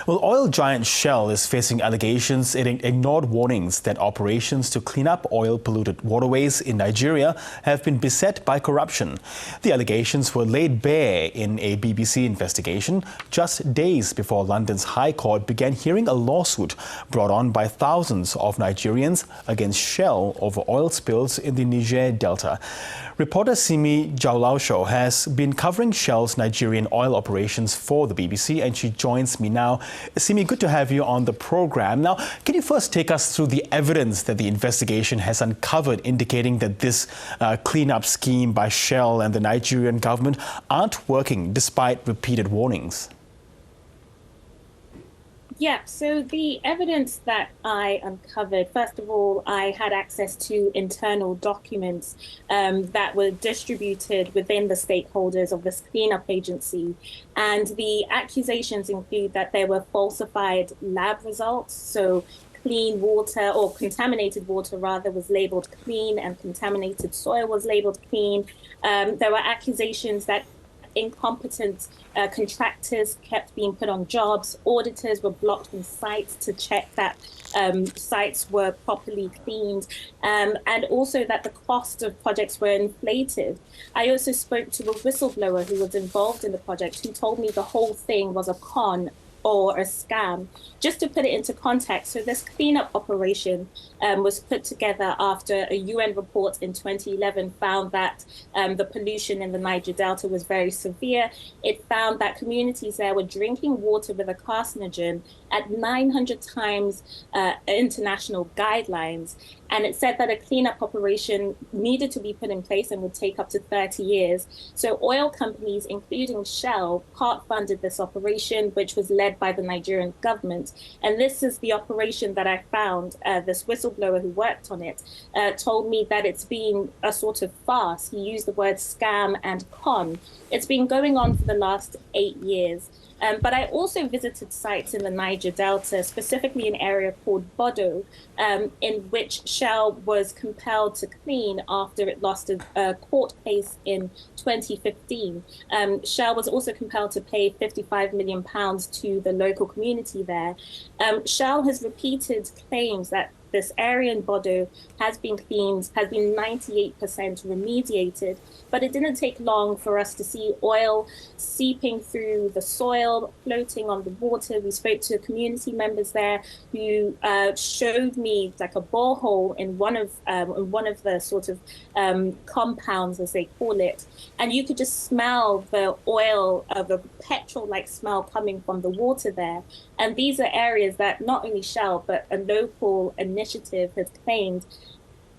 Well, oil giant Shell is facing allegations it ignored warnings that operations to clean up oil-polluted waterways in Nigeria have been beset by corruption. The allegations were laid bare in a BBC investigation just days before London's High Court began hearing a lawsuit brought on by thousands of Nigerians against Shell over oil spills in the Niger Delta. Reporter Simi Jolaoso has been covering Shell's Nigerian oil operations for the BBC, and she joins me now. Simi, good to have you on the program. Now, can you first take us through the evidence that the investigation has uncovered indicating that this cleanup scheme by Shell and the Nigerian government aren't working despite repeated warnings? Yeah, so the evidence that I uncovered, first of all, I had access to internal documents that were distributed within the stakeholders of this cleanup agency. And the accusations include that there were falsified lab results. So clean water, or contaminated water rather, was labeled clean, and contaminated soil was labeled clean. There were accusations that incompetent contractors kept being put on jobs. Auditors were blocked from sites to check that sites were properly cleaned, and also that the cost of projects were inflated. I also spoke to a whistleblower who was involved in the project, who told me the whole thing was a con or a scam. Just to put it into context, so this cleanup operation was put together after a UN report in 2011 found that the pollution in the Niger Delta was very severe. It found that communities there were drinking water with a carcinogen at 900 times international guidelines. And it said that a cleanup operation needed to be put in place and would take up to 30 years. So oil companies, including Shell, part-funded this operation, which was led by the Nigerian government. And this is the operation that I found. This whistleblower who worked on it told me that it's been a sort of farce. He used the word scam and con. It's been going on for the last 8 years. But I also visited sites in the Niger Delta, specifically an area called Bodo, in which Shell was compelled to clean after it lost a court case in 2015. Shell was also compelled to pay £55 million to the local community there. Shell has repeated claims that this area in Bodo has been cleaned, has been 98% remediated, but it didn't take long for us to see oil seeping through the soil, floating on the water. We spoke to community members there who showed me like a borehole in one of the sort of compounds, as they call it, and you could just smell the oil, the petrol-like smell coming from the water there. And these are areas that not only Shell, but a local initiative has claimed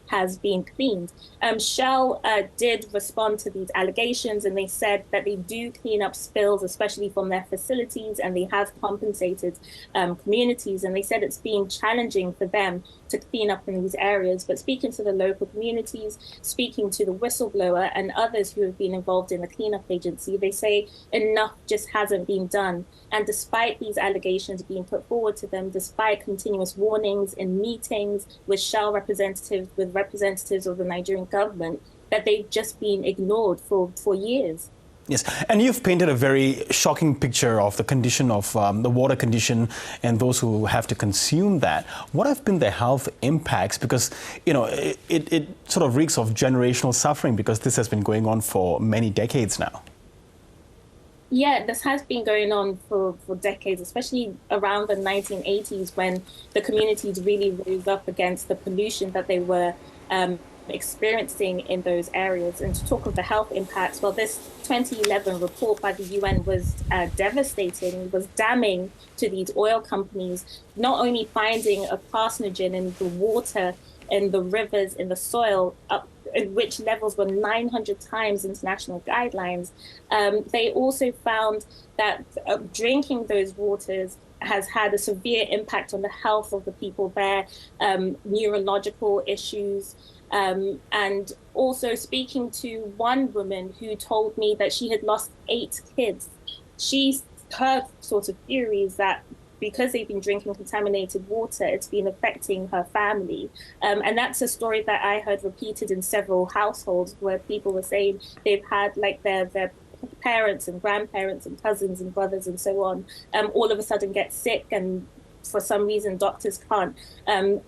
has been cleaned. Shell did respond to these allegations, and they said that they do clean up spills, especially from their facilities, and they have compensated communities. And they said it's been challenging for them to clean up in these areas. But speaking to the local communities, speaking to the whistleblower and others who have been involved in the cleanup agency, they say enough just hasn't been done. And despite these allegations being put forward to them, despite continuous warnings in meetings with Shell representatives, with representatives of the Nigerian government, that they've just been ignored for years. Yes, and you've painted a very shocking picture of the condition of the water condition and those who have to consume that. What have been the health impacts? Because, you know, it sort of reeks of generational suffering, because this has been going on for many decades now. Yeah, this has been going on for decades, especially around the 1980s, when the communities really rose up against the pollution that they were experiencing in those areas. And to talk of the health impacts, well, this 2011 report by the UN was devastating, was damning to these oil companies, not only finding a carcinogen in the water, in the rivers, in the soil, which levels were 900 times international guidelines. They also found that drinking those waters has had a severe impact on the health of the people there, neurological issues. And also speaking to one woman who told me that she had lost 8 kids. Her sort of theory is that because they've been drinking contaminated water, it's been affecting her family. And that's a story that I heard repeated in several households, where people were saying they've had like their parents and grandparents and cousins and brothers and so on all of a sudden get sick, and for some reason doctors can't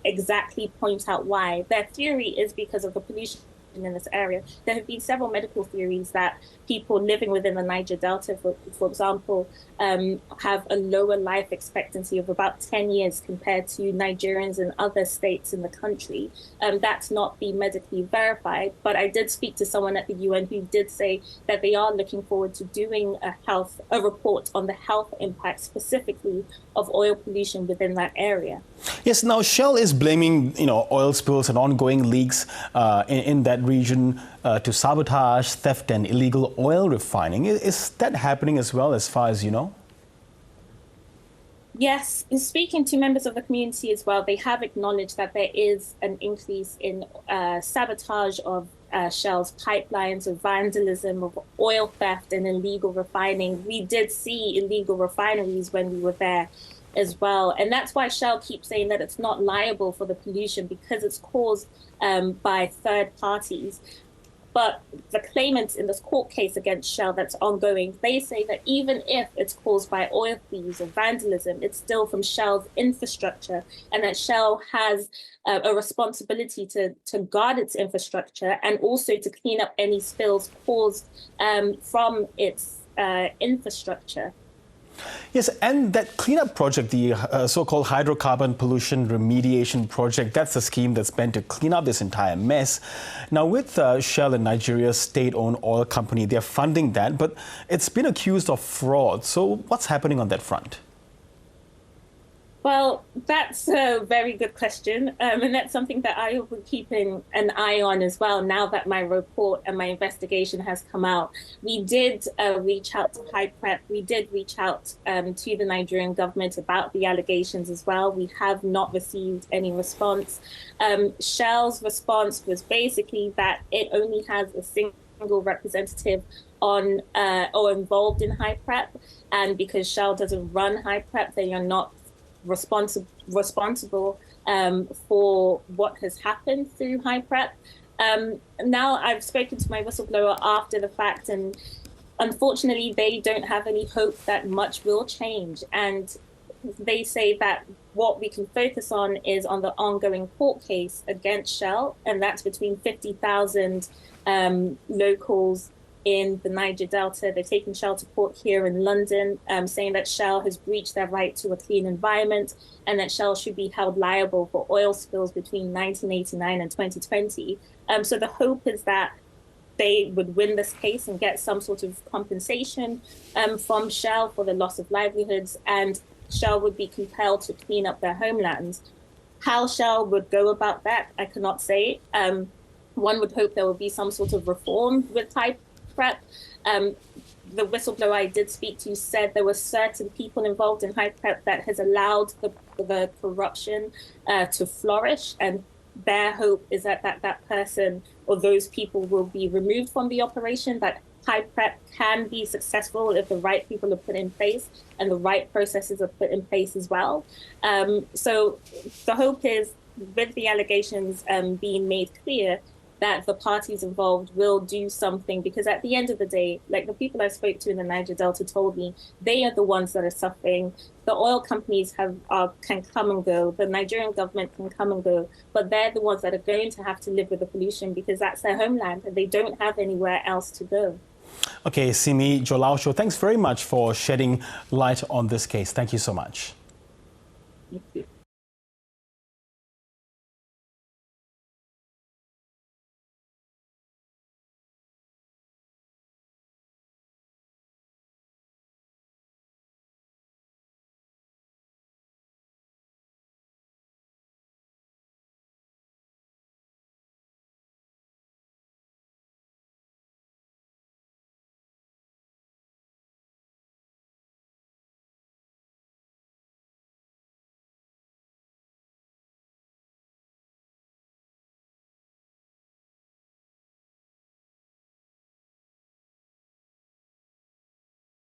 exactly point out why. Their theory is because of the pollution in this area. There have been several medical theories that people living within the Niger Delta, for example, have a lower life expectancy of about 10 years compared to Nigerians in other states in the country. That's not been medically verified, but I did speak to someone at the UN who did say that they are looking forward to doing a report on the health impact specifically of oil pollution within that area. Yes, now Shell is blaming, oil spills and ongoing leaks in that region to sabotage, theft and illegal oil refining. Is that happening as well, as far as you know? Yes, in speaking to members of the community as well, they have acknowledged that there is an increase in sabotage of Shell's pipelines, of vandalism, of oil theft and illegal refining. We did see illegal refineries when we were there as well. And that's why Shell keeps saying that it's not liable for the pollution because it's caused by third parties. But the claimants in this court case against Shell that's ongoing, they say that even if it's caused by oil thieves or vandalism, it's still from Shell's infrastructure, and that Shell has a responsibility to guard its infrastructure and also to clean up any spills caused from its infrastructure. Yes, and that cleanup project, the so-called hydrocarbon pollution remediation project, that's a scheme that's meant to clean up this entire mess. Now, with Shell and Nigeria's state-owned oil company, they're funding that, but it's been accused of fraud. So what's happening on that front? Well, that's a very good question. And that's something that I will be keeping an eye on as well now that my report and my investigation has come out. We did reach out to HyPrep. We did reach out to the Nigerian government about the allegations as well. We have not received any response. Shell's response was basically that it only has a single representative on or involved in HyPrep. And because Shell doesn't run HyPrep, they are not responsible for what has happened through HyPrep. Now I've spoken to my whistleblower after the fact, and unfortunately they don't have any hope that much will change. And they say that what we can focus on is on the ongoing court case against Shell, and that's between 50,000 locals in the Niger Delta. They've taken Shell to court here in London, saying that Shell has breached their right to a clean environment and that Shell should be held liable for oil spills between 1989 and 2020. So the hope is that they would win this case and get some sort of compensation from Shell for the loss of livelihoods, and Shell would be compelled to clean up their homelands. How Shell would go about that, I cannot say. One would hope there would be some sort of reform with HyPrep. The whistleblower I did speak to said there were certain people involved in HyPrep that has allowed the corruption to flourish, and their hope is that that person or those people will be removed from the operation, that HyPrep can be successful if the right people are put in place and the right processes are put in place as well. So the hope is, with the allegations being made clear, that the parties involved will do something, because at the end of the day, like the people I spoke to in the Niger Delta told me, they are the ones that are suffering. The oil companies can come and go. The Nigerian government can come and go, but they're the ones that are going to have to live with the pollution because that's their homeland and they don't have anywhere else to go. Okay, Simi Jolaoso, thanks very much for shedding light on this case. Thank you so much. Thank you.